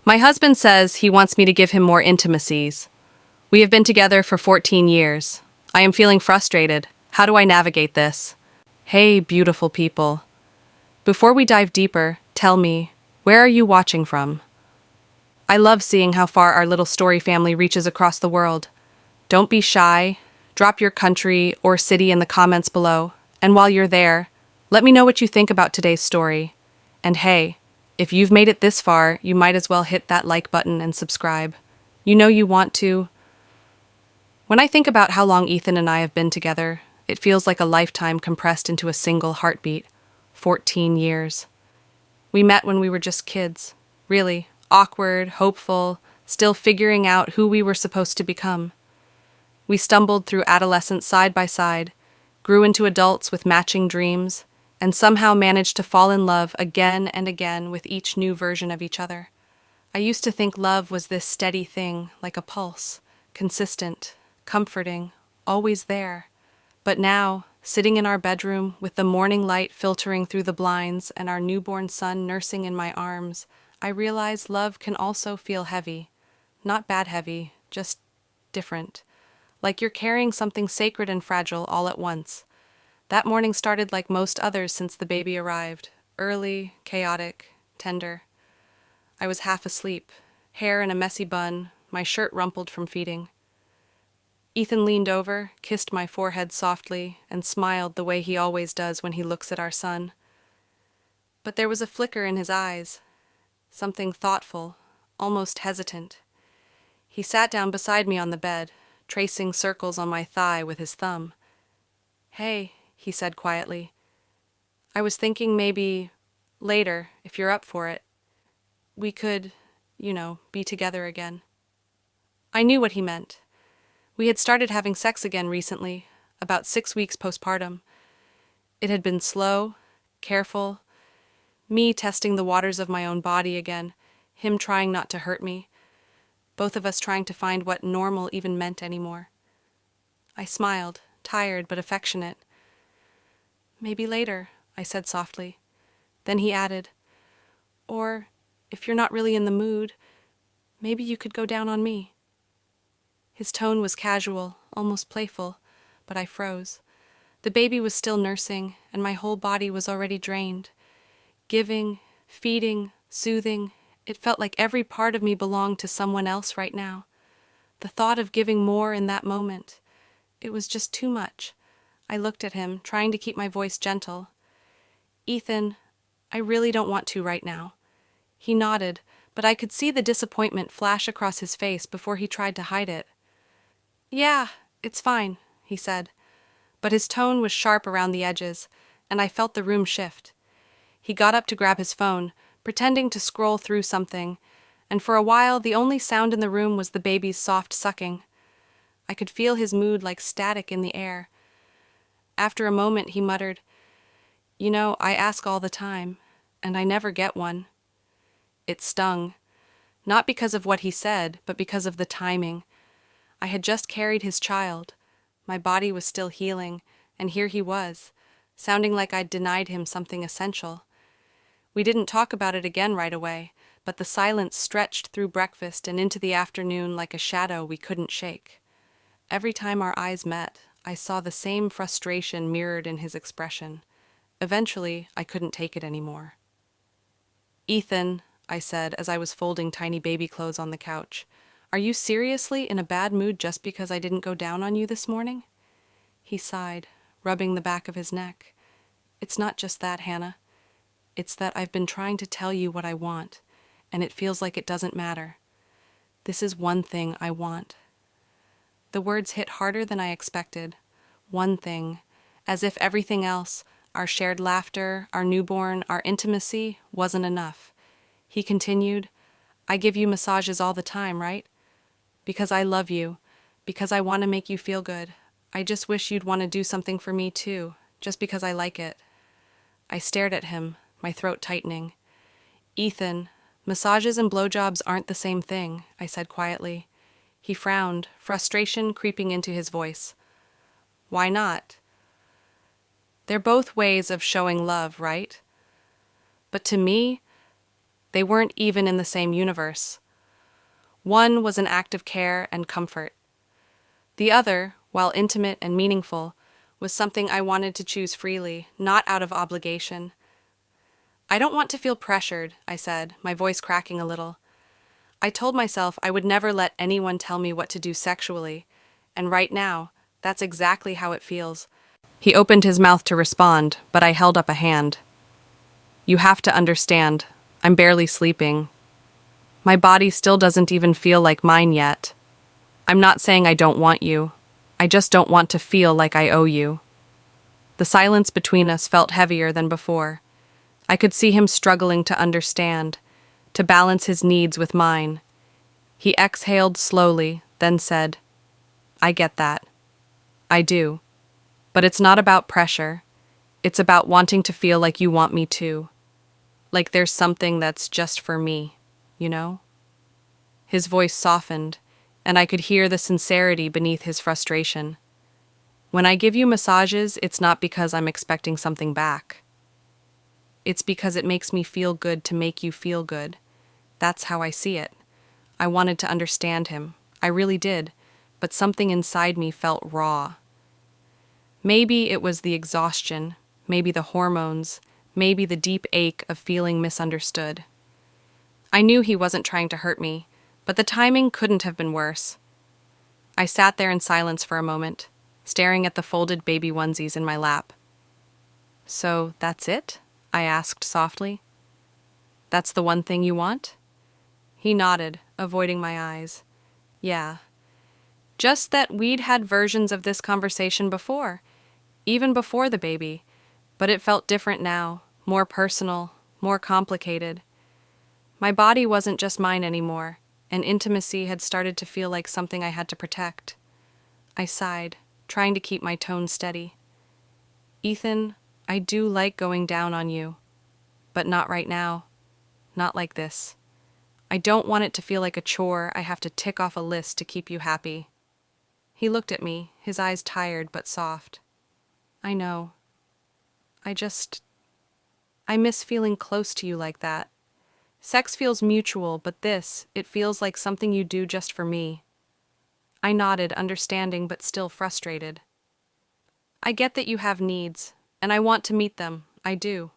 My husband says he wants me to give him more intimacies. We have been together for 14 years. I am feeling frustrated. How do I navigate this? Hey, beautiful people. Before we dive deeper, tell me, where are you watching from? I love seeing how far our little story family reaches across the world. Don't be shy. Drop your country or city in the comments below. And while you're there, let me know what you think about today's story. And hey, if you've made it this far, you might as well hit that like button and subscribe. You know you want to. When I think about how long Ethan and I have been together, it feels like a lifetime compressed into a single heartbeat. 14 years. We met when we were just kids. Really, awkward, hopeful, still figuring out who we were supposed to become. We stumbled through adolescence side by side, grew into adults with matching dreams, and somehow managed to fall in love again and again with each new version of each other. I used to think love was this steady thing, like a pulse, consistent, comforting, always there. But now, sitting in our bedroom with the morning light filtering through the blinds and our newborn son nursing in my arms, I realize love can also feel heavy. Not bad heavy, just different. Like you're carrying something sacred and fragile all at once. That morning started like most others since the baby arrived. Early, chaotic, tender. I was half asleep, hair in a messy bun, my shirt rumpled from feeding. Ethan leaned over, kissed my forehead softly, and smiled the way he always does when he looks at our son. But there was a flicker in his eyes, something thoughtful, almost hesitant. He sat down beside me on the bed, tracing circles on my thigh with his thumb. "Hey," he said quietly. "I was thinking maybe later, if you're up for it, we could, be together again." I knew what he meant. We had started having sex again recently, about 6 weeks postpartum. It had been slow, careful, me testing the waters of my own body again, him trying not to hurt me, both of us trying to find what normal even meant anymore. I smiled, tired but affectionate. "Maybe later," I said softly. Then he added, "Or, if you're not really in the mood, maybe you could go down on me." His tone was casual, almost playful, but I froze. The baby was still nursing, and my whole body was already drained. Giving, feeding, soothing, it felt like every part of me belonged to someone else right now. The thought of giving more in that moment, it was just too much. I looked at him, trying to keep my voice gentle. "Ethan, I really don't want to right now." He nodded, but I could see the disappointment flash across his face before he tried to hide it. "Yeah, it's fine," he said, but his tone was sharp around the edges, and I felt the room shift. He got up to grab his phone, pretending to scroll through something, and for a while the only sound in the room was the baby's soft sucking. I could feel his mood like static in the air. After a moment he muttered, "I ask all the time, and I never get one." It stung, not because of what he said, but because of the timing. I had just carried his child. My body was still healing, and here he was, sounding like I'd denied him something essential. We didn't talk about it again right away, but the silence stretched through breakfast and into the afternoon like a shadow we couldn't shake. Every time our eyes met, I saw the same frustration mirrored in his expression. Eventually, I couldn't take it anymore. "Ethan," I said as I was folding tiny baby clothes on the couch, "are you seriously in a bad mood just because I didn't go down on you this morning?" He sighed, rubbing the back of his neck. "It's not just that, Hannah. It's that I've been trying to tell you what I want, and it feels like it doesn't matter. This is one thing I want." The words hit harder than I expected. One thing, as if everything else, our shared laughter, our newborn, our intimacy, wasn't enough. He continued, "I give you massages all the time, right? Because I love you, because I want to make you feel good. I just wish you'd want to do something for me too, just because I like it." I stared at him, my throat tightening. "Ethan, massages and blowjobs aren't the same thing," I said quietly. He frowned, frustration creeping into his voice. "Why not?" "They're both ways of showing love, right? But to me, They weren't even in the same universe. One was an act of care and comfort. The other, while intimate and meaningful, was something I wanted to choose freely, not out of obligation. "I don't want to feel pressured," I said, my voice cracking a little. I told myself I would never let anyone tell me what to do sexually, and right now, that's exactly how it feels. He opened his mouth to respond, but I held up a hand. "You have to understand, I'm barely sleeping. My body still doesn't even feel like mine yet. I'm not saying I don't want you. I just don't want to feel like I owe you." The silence between us felt heavier than before. I could see him struggling to understand, to balance his needs with mine. He exhaled slowly, then said, "I get that. I do. But it's not about pressure. It's about wanting to feel like you want me too. Like there's something that's just for me, you know?" His voice softened, and I could hear the sincerity beneath his frustration. "When I give you massages, it's not because I'm expecting something back. It's because it makes me feel good to make you feel good. That's how I see it." I wanted to understand him. I really did, but something inside me felt raw. Maybe it was the exhaustion, maybe the hormones, maybe the deep ache of feeling misunderstood. I knew he wasn't trying to hurt me, but the timing couldn't have been worse. I sat there in silence for a moment, staring at the folded baby onesies in my lap. "So that's it?" I asked softly. "That's the one thing you want?" He nodded, avoiding my eyes. "Yeah. Just that we'd had versions of this conversation before, even before the baby, but it felt different now, more personal, more complicated. My body wasn't just mine anymore, and intimacy had started to feel like something I had to protect." I sighed, trying to keep my tone steady. "Ethan, I do like going down on you, but not right now. Not like this. I don't want it to feel like a chore I have to tick off a list to keep you happy." He looked at me, his eyes tired but soft. "I know. I miss feeling close to you like that. Sex feels mutual, but it feels like something you do just for me." I nodded, understanding but still frustrated. "I get that you have needs, and I want to meet them, I do.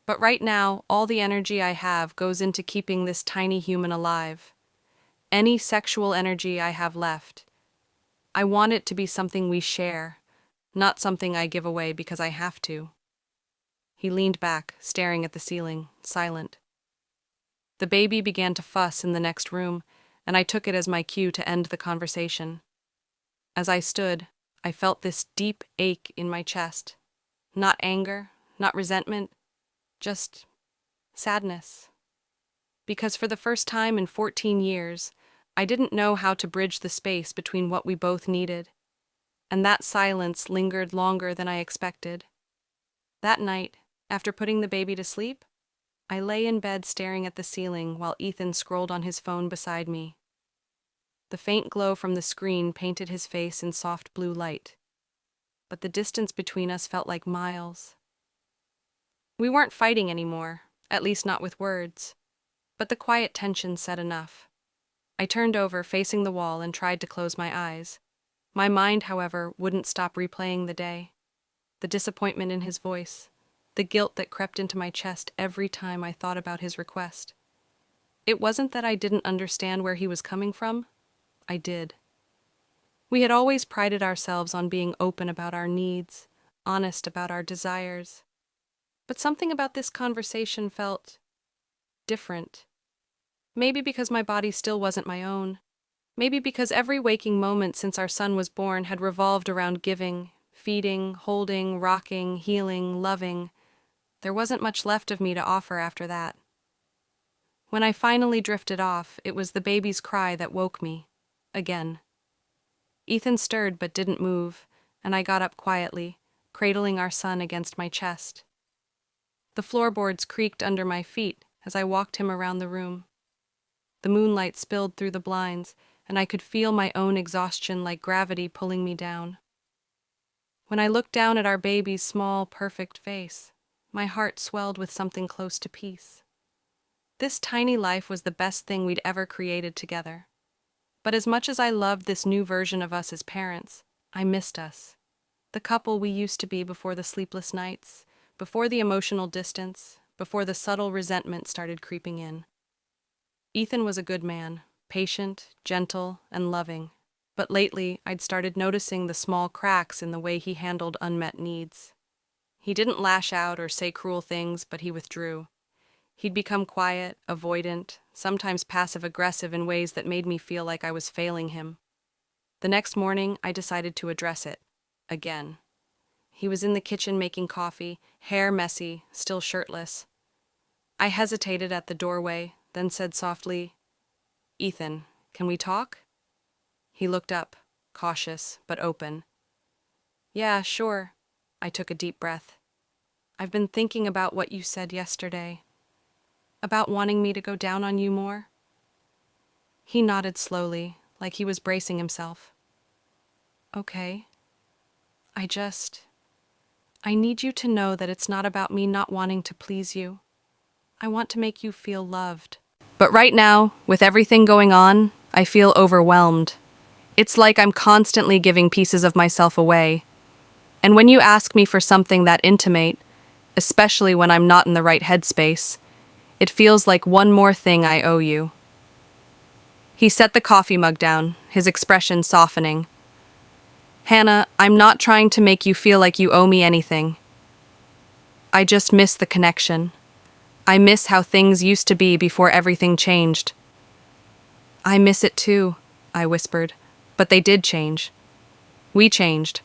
But right now, all the energy I have goes into keeping this tiny human alive. Any sexual energy I have left, I want it to be something we share, not something I give away because I have to." He leaned back, staring at the ceiling, silent. The baby began to fuss in the next room, and I took it as my cue to end the conversation. As I stood, I felt this deep ache in my chest. Not anger, not resentment, just sadness. Because for the first time in 14 years, I didn't know how to bridge the space between what we both needed. And that silence lingered longer than I expected. That night, after putting the baby to sleep, I lay in bed staring at the ceiling while Ethan scrolled on his phone beside me. The faint glow from the screen painted his face in soft blue light, but the distance between us felt like miles. We weren't fighting anymore, at least not with words, but the quiet tension said enough. I turned over, facing the wall, and tried to close my eyes. My mind, however, wouldn't stop replaying the day. The disappointment in his voice, the guilt that crept into my chest every time I thought about his request. It wasn't that I didn't understand where he was coming from. I did. We had always prided ourselves on being open about our needs, honest about our desires. But something about this conversation felt different. Maybe because my body still wasn't my own. Maybe because every waking moment since our son was born had revolved around giving, feeding, holding, rocking, healing, loving. There wasn't much left of me to offer after that. When I finally drifted off, it was the baby's cry that woke me. Again. Ethan stirred but didn't move, and I got up quietly, cradling our son against my chest. The floorboards creaked under my feet as I walked him around the room. The moonlight spilled through the blinds, and I could feel my own exhaustion like gravity pulling me down. When I looked down at our baby's small, perfect face, my heart swelled with something close to peace. This tiny life was the best thing we'd ever created together. But as much as I loved this new version of us as parents, I missed us. The couple we used to be before the sleepless nights, before the emotional distance, before the subtle resentment started creeping in. Ethan was a good man, patient, gentle, and loving. But lately, I'd started noticing the small cracks in the way he handled unmet needs. He didn't lash out or say cruel things, but he withdrew. He'd become quiet, avoidant, sometimes passive-aggressive in ways that made me feel like I was failing him. The next morning, I decided to address it. Again. He was in the kitchen making coffee, hair messy, still shirtless. I hesitated at the doorway, then said softly, "Ethan, can we talk?" He looked up, cautious but open. "Yeah, sure." I took a deep breath. "I've been thinking about what you said yesterday. About wanting me to go down on you more." He nodded slowly, like he was bracing himself. "Okay. I need you to know that it's not about me not wanting to please you. I want to make you feel loved. But right now, with everything going on, I feel overwhelmed. It's like I'm constantly giving pieces of myself away. And when you ask me for something that intimate, especially when I'm not in the right headspace, it feels like one more thing I owe you." He set the coffee mug down, his expression softening. "Hannah, I'm not trying to make you feel like you owe me anything. I just miss the connection. I miss how things used to be before everything changed." "I miss it too," I whispered. "But they did change. We changed.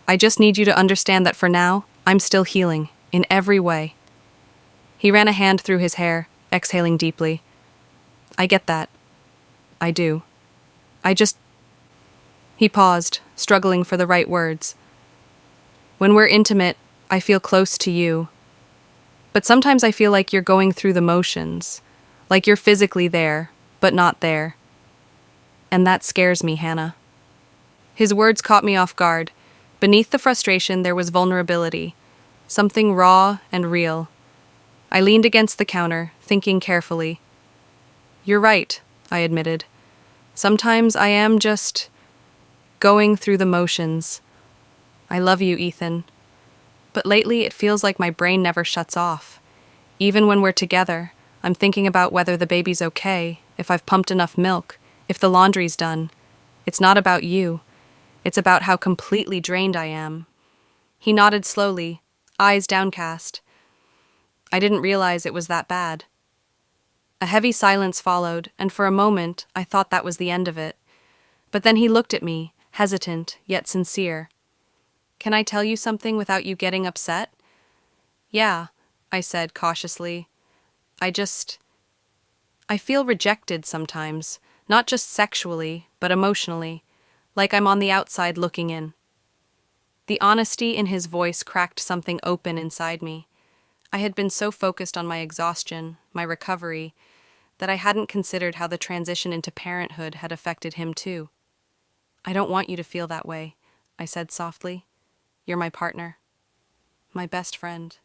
I just need you to understand that for now, I'm still healing, in every way." He ran a hand through his hair, exhaling deeply. "I get that. I do. I just—" He paused, struggling for the right words. "When we're intimate, I feel close to you. But sometimes I feel like you're going through the motions, like you're physically there, but not there. And that scares me, Hannah." His words caught me off guard. Beneath the frustration, there was vulnerability, something raw and real. I leaned against the counter, thinking carefully. "You're right," I admitted. "Sometimes I am just going through the motions. I love you, Ethan. But lately it feels like my brain never shuts off. Even when we're together, I'm thinking about whether the baby's okay, if I've pumped enough milk, if the laundry's done. It's not about you. It's about how completely drained I am." He nodded slowly, eyes downcast. I didn't realize it was that bad. A heavy silence followed, and for a moment I thought that was the end of it. But then he looked at me, hesitant yet sincere. "Can I tell you something without you getting upset?" "Yeah," I said cautiously. I feel rejected sometimes, not just sexually, but emotionally, like I'm on the outside looking in." The honesty in his voice cracked something open inside me. I had been so focused on my exhaustion, my recovery, that I hadn't considered how the transition into parenthood had affected him too. "I don't want you to feel that way," I said softly. "You're my partner, my best friend.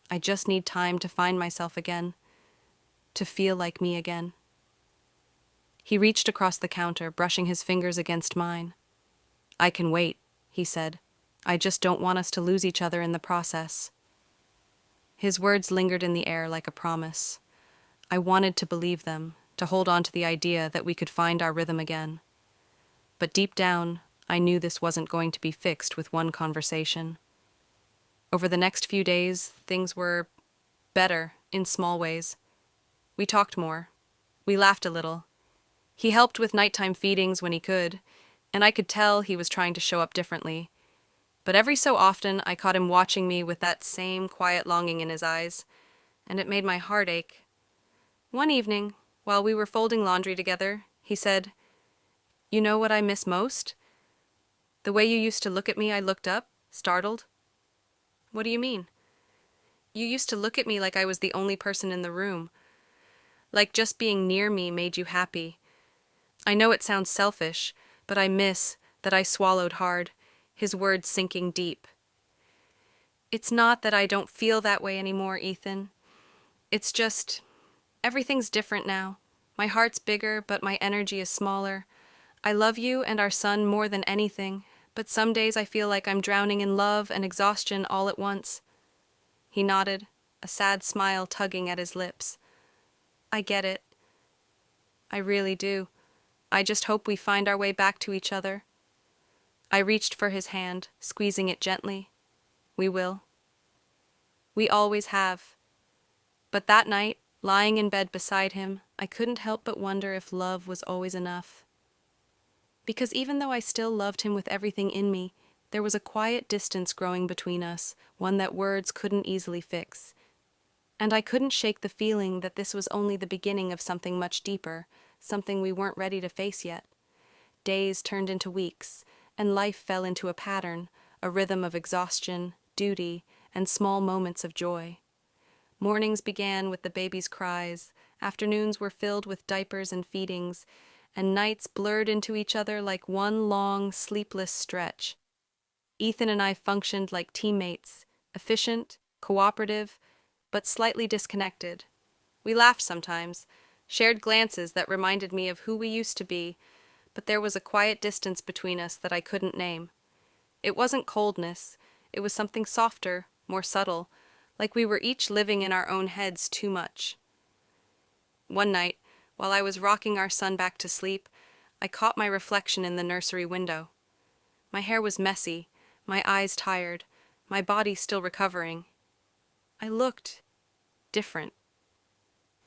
I just need time to find myself again, to feel like me again." He reached across the counter, brushing his fingers against mine. "I can wait," he said. "I just don't want us to lose each other in the process." His words lingered in the air like a promise. I wanted to believe them, to hold on to the idea that we could find our rhythm again. But deep down, I knew this wasn't going to be fixed with one conversation. Over the next few days, things were better in small ways. We talked more. We laughed a little. He helped with nighttime feedings when he could, and I could tell he was trying to show up differently. But every so often, I caught him watching me with that same quiet longing in his eyes, and it made my heart ache. One evening, while we were folding laundry together, he said, "You know what I miss most? The way you used to look at me." I looked up, startled. "What do you mean?" "You used to look at me like I was the only person in the room. Like just being near me made you happy. I know it sounds selfish, but I miss," that I swallowed hard, his words sinking deep. "It's not that I don't feel that way anymore, Ethan. It's just, Everything's different now. My heart's bigger, but my energy is smaller. I love you and our son more than anything, but some days I feel like I'm drowning in love and exhaustion all at once." He nodded, a sad smile tugging at his lips. "I get it. I really do. I just hope we find our way back to each other." I reached for his hand, squeezing it gently. "We will. We always have." But that night, lying in bed beside him, I couldn't help but wonder if love was always enough. Because even though I still loved him with everything in me, there was a quiet distance growing between us, one that words couldn't easily fix. And I couldn't shake the feeling that this was only the beginning of something much deeper, something we weren't ready to face yet. Days turned into weeks, and life fell into a pattern, a rhythm of exhaustion, duty, and small moments of joy. Mornings began with the baby's cries, afternoons were filled with diapers and feedings, and nights blurred into each other like one long, sleepless stretch. Ethan and I functioned like teammates, efficient, cooperative, but slightly disconnected. We laughed sometimes, shared glances that reminded me of who we used to be, but there was a quiet distance between us that I couldn't name. It wasn't coldness, it was something softer, more subtle, like we were each living in our own heads too much. One night, while I was rocking our son back to sleep, I caught my reflection in the nursery window. My hair was messy, my eyes tired, my body still recovering. I looked different.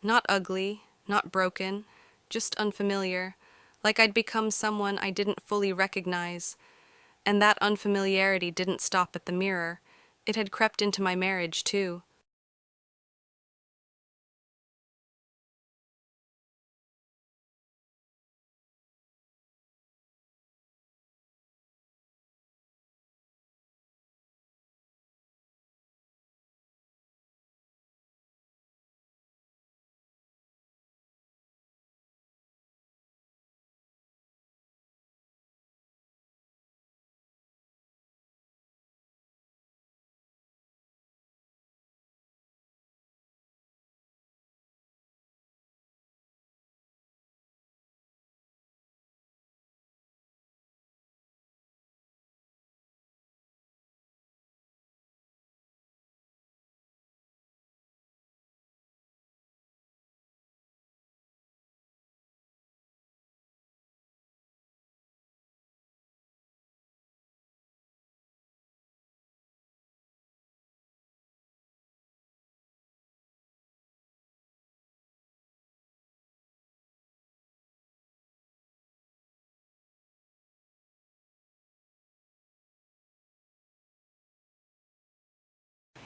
Not ugly, not broken, just unfamiliar, like I'd become someone I didn't fully recognize. And that unfamiliarity didn't stop at the mirror. It had crept into my marriage, too.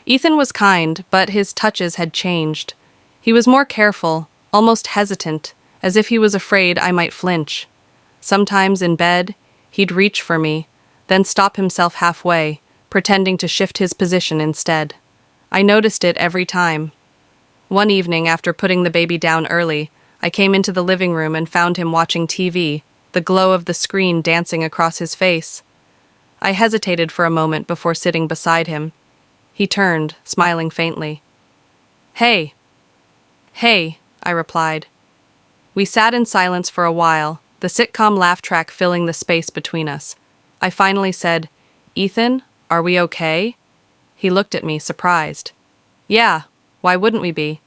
Ethan was kind, but his touches had changed. He was more careful, almost hesitant, as if he was afraid I might flinch. Sometimes in bed, he'd reach for me, then stop himself halfway, pretending to shift his position instead. I noticed it every time. One evening, after putting the baby down early, I came into the living room and found him watching TV, the glow of the screen dancing across his face. I hesitated for a moment before sitting beside him. He turned, smiling faintly. "Hey." "Hey," I replied. We sat in silence for a while, the sitcom laugh track filling the space between us. I finally said, "Ethan, are we okay?" He looked at me, surprised. "Yeah, why wouldn't we be?"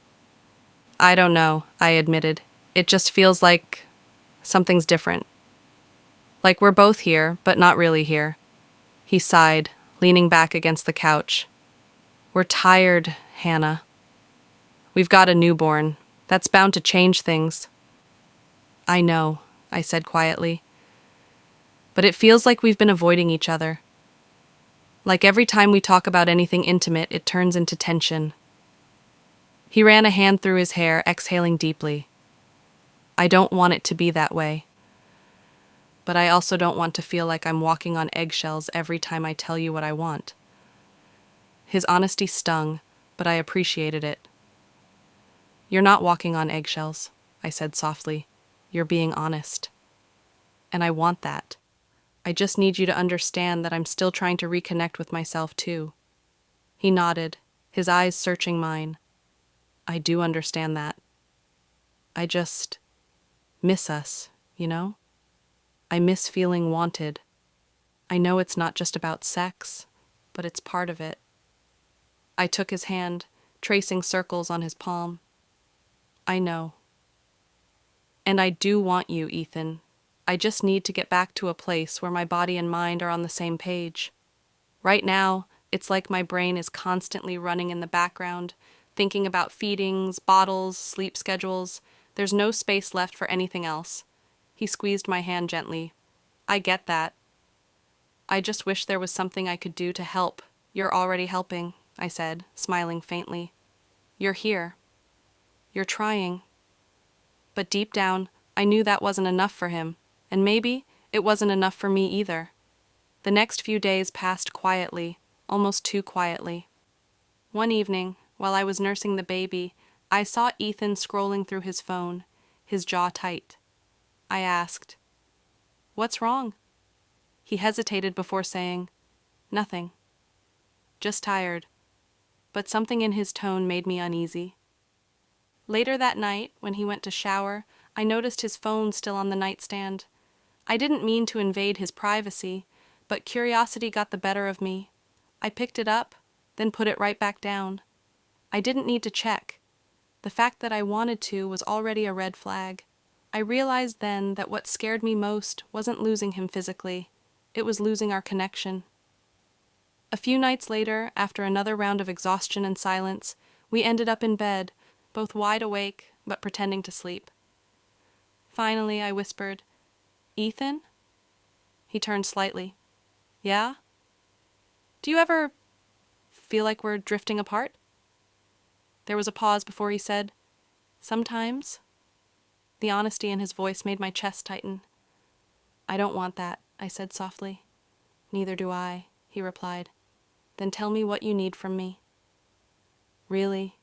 "I don't know," I admitted. "It just feels like something's different. Like we're both here, but not really here." He sighed, leaning back against the couch. "We're tired, Hannah. We've got a newborn. That's bound to change things." "I know," I said quietly. "But it feels like we've been avoiding each other. Like every time we talk about anything intimate, it turns into tension." He ran a hand through his hair, exhaling deeply. "I don't want it to be that way. But I also don't want to feel like I'm walking on eggshells every time I tell you what I want." His honesty stung, but I appreciated it. "You're not walking on eggshells," I said softly. "You're being honest. And I want that. I just need you to understand that I'm still trying to reconnect with myself, too." He nodded, his eyes searching mine. "I do understand that." I just miss us, you know? I miss feeling wanted. I know it's not just about sex, but it's part of it. I took his hand, tracing circles on his palm. I know. And I do want you, Ethan. I just need to get back to a place where my body and mind are on the same page. Right now, it's like my brain is constantly running in the background, thinking about feedings, bottles, sleep schedules. There's no space left for anything else. He squeezed my hand gently. I get that. I just wish there was something I could do to help. You're already helping, I said, smiling faintly. You're here. You're trying. But deep down, I knew that wasn't enough for him, and maybe it wasn't enough for me either. The next few days passed quietly, almost too quietly. One evening, while I was nursing the baby, I saw Ethan scrolling through his phone, his jaw tight. I asked, "What's wrong?" He hesitated before saying, "Nothing. Just tired." But something in his tone made me uneasy. Later that night, when he went to shower, I noticed his phone still on the nightstand. I didn't mean to invade his privacy, but curiosity got the better of me. I picked it up, then put it right back down. I didn't need to check. The fact that I wanted to was already a red flag. I realized then that what scared me most wasn't losing him physically. It was losing our connection. A few nights later, after another round of exhaustion and silence, we ended up in bed, both wide awake but pretending to sleep. Finally, I whispered, "Ethan?" He turned slightly. "Yeah? Do you ever feel like we're drifting apart?" There was a pause before he said, "Sometimes." The honesty in his voice made my chest tighten. "I don't want that," I said softly. "Neither do I," he replied. "Then tell me what you need from me." "Really?"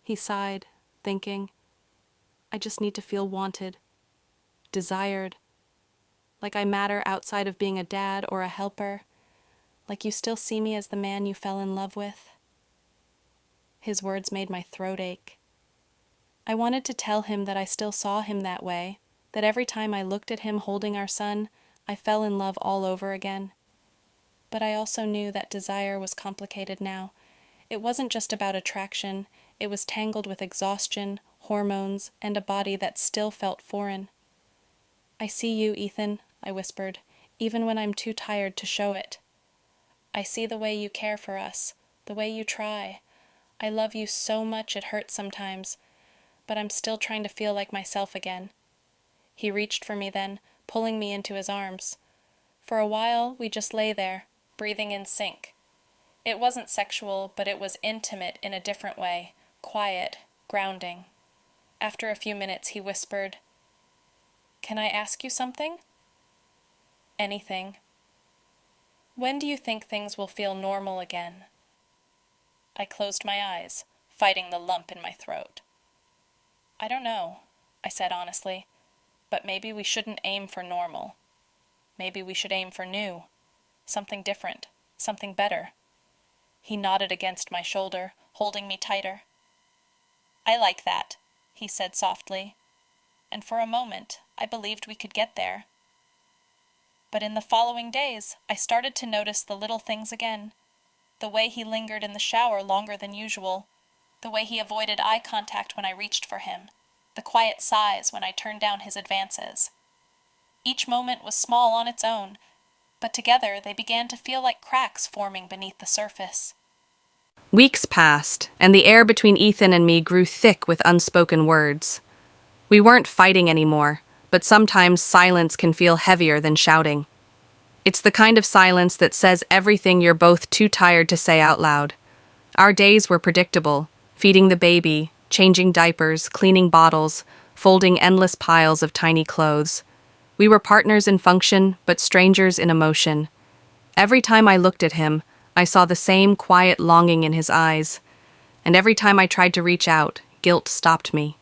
He sighed, thinking. "I just need to feel wanted, desired, like I matter outside of being a dad or a helper, like you still see me as the man you fell in love with." His words made my throat ache. I wanted to tell him that I still saw him that way, that every time I looked at him holding our son, I fell in love all over again. But I also knew that desire was complicated now. It wasn't just about attraction, it was tangled with exhaustion, hormones, and a body that still felt foreign. "I see you, Ethan," I whispered, "even when I'm too tired to show it. I see the way you care for us, the way you try. I love you so much it hurts sometimes, but I'm still trying to feel like myself again." He reached for me then, pulling me into his arms. For a while, we just lay there, breathing in sync. It wasn't sexual, but it was intimate in a different way, quiet, grounding. After a few minutes, he whispered, "Can I ask you something?" "Anything." "When do you think things will feel normal again?" I closed my eyes, fighting the lump in my throat. "I don't know," I said honestly, "but maybe we shouldn't aim for normal. Maybe we should aim for new, something different, something better." He nodded against my shoulder, holding me tighter. "I like that," he said softly, and for a moment I believed we could get there. But in the following days, I started to notice the little things again. The way he lingered in the shower longer than usual, the way he avoided eye contact when I reached for him, the quiet sighs when I turned down his advances. Each moment was small on its own, but together they began to feel like cracks forming beneath the surface. Weeks passed, and the air between Ethan and me grew thick with unspoken words. We weren't fighting anymore, but sometimes silence can feel heavier than shouting. It's the kind of silence that says everything you're both too tired to say out loud. Our days were predictable, feeding the baby, changing diapers, cleaning bottles, folding endless piles of tiny clothes. We were partners in function, but strangers in emotion. Every time I looked at him, I saw the same quiet longing in his eyes, and every time I tried to reach out, guilt stopped me.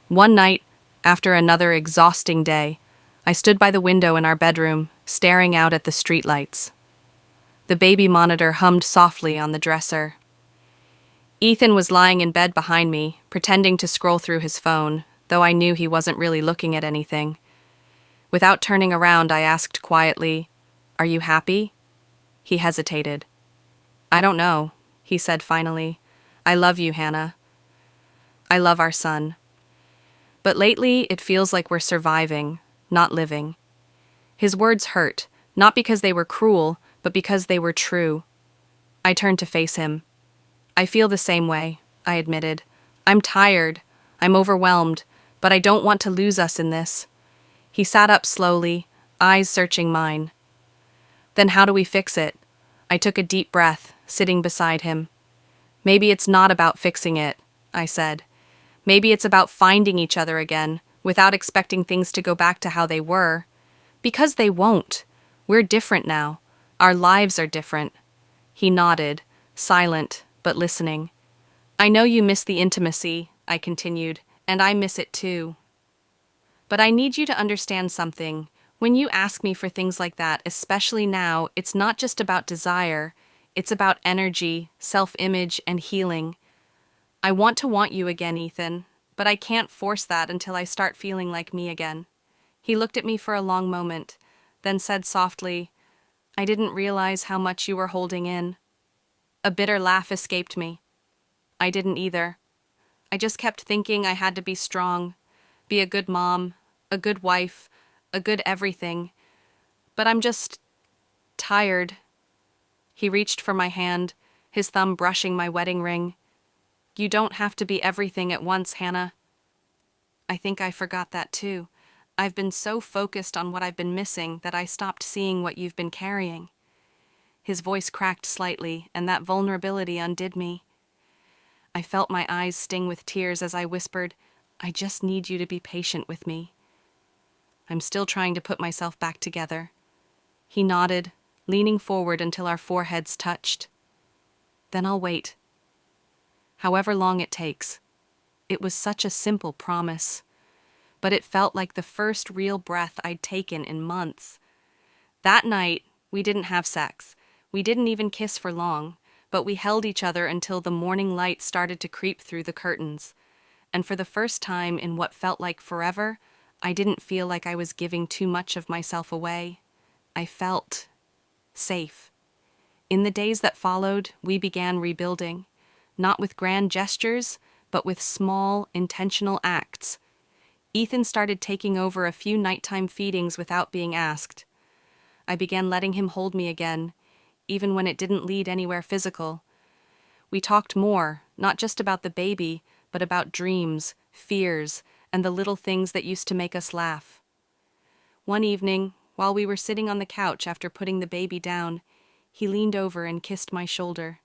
One night, after another exhausting day, I stood by the window in our bedroom, staring out at the streetlights. The baby monitor hummed softly on the dresser. Ethan was lying in bed behind me, pretending to scroll through his phone, though I knew he wasn't really looking at anything. Without turning around, I asked quietly, "Are you happy?" He hesitated. "I don't know," he said finally. "I love you, Hannah. I love our son. But lately, it feels like we're surviving, not living." His words hurt, not because they were cruel, but because they were true. I turned to face him. "I feel the same way," I admitted. "I'm tired. I'm overwhelmed, but I don't want to lose us in this." He sat up slowly, eyes searching mine. "Then how do we fix it?" I took a deep breath, sitting beside him. "Maybe it's not about fixing it," I said. "Maybe it's about finding each other again, without expecting things to go back to how they were. Because they won't. We're different now. Our lives are different." He nodded, silent, but listening. "I know you miss the intimacy," I continued, "and I miss it too. But I need you to understand something. When you ask me for things like that, especially now, it's not just about desire. It's about energy, self-image, and healing. I want you again, Ethan, but I can't force that until I start feeling like me again." He looked at me for a long moment, then said softly, "I didn't realize how much you were holding in." A bitter laugh escaped me. I didn't either. I just kept thinking I had to be strong, be a good mom, a good wife, a good everything. But I'm just tired. He reached for my hand, his thumb brushing my wedding ring. "You don't have to be everything at once, Hannah." I think I forgot that too. I've been so focused on what I've been missing that I stopped seeing what you've been carrying. His voice cracked slightly, and that vulnerability undid me. I felt my eyes sting with tears as I whispered, "I just need you to be patient with me. I'm still trying to put myself back together." He nodded, leaning forward until our foreheads touched. "Then I'll wait. However long it takes." It was such a simple promise, but it felt like the first real breath I'd taken in months. That night, we didn't have sex. We didn't even kiss for long, but we held each other until the morning light started to creep through the curtains. And for the first time in what felt like forever, I didn't feel like I was giving too much of myself away. I felt safe. In the days that followed, we began rebuilding, not with grand gestures, but with small, intentional acts. Ethan started taking over a few nighttime feedings without being asked. I began letting him hold me again, even when it didn't lead anywhere physical. We talked more, not just about the baby, but about dreams, fears, and the little things that used to make us laugh. One evening, while we were sitting on the couch after putting the baby down, he leaned over and kissed my shoulder.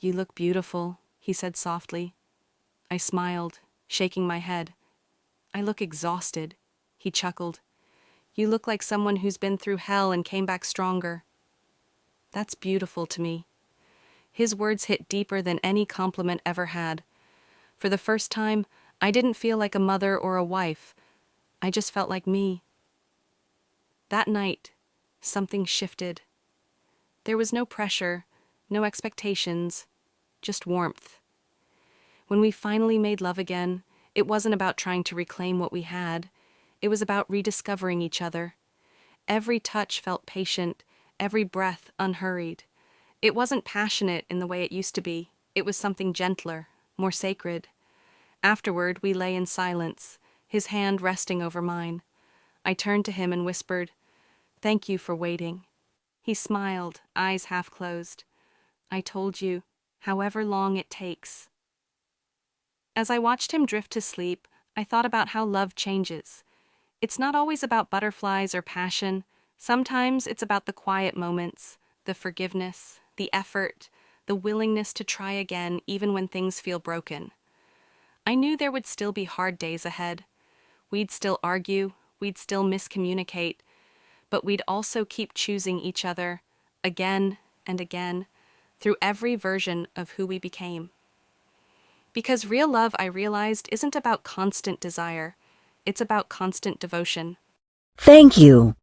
"You look beautiful," he said softly. I smiled, shaking my head. "I look exhausted," he chuckled. "You look like someone who's been through hell and came back stronger." That's beautiful to me. His words hit deeper than any compliment ever had. For the first time, I didn't feel like a mother or a wife. I just felt like me. That night, something shifted. There was no pressure, no expectations, just warmth. When we finally made love again, it wasn't about trying to reclaim what we had. It was about rediscovering each other. Every touch felt patient, every breath unhurried. It wasn't passionate in the way it used to be. It was something gentler, more sacred. Afterward, we lay in silence, his hand resting over mine. I turned to him and whispered, "Thank you for waiting." He smiled, eyes half closed. "I told you, however long it takes." As I watched him drift to sleep, I thought about how love changes. It's not always about butterflies or passion. Sometimes it's about the quiet moments, the forgiveness, the effort, the willingness to try again even when things feel broken. I knew there would still be hard days ahead. We'd still argue, we'd still miscommunicate, but we'd also keep choosing each other, again and again, through every version of who we became. Because real love, I realized, isn't about constant desire. It's about constant devotion. Thank you.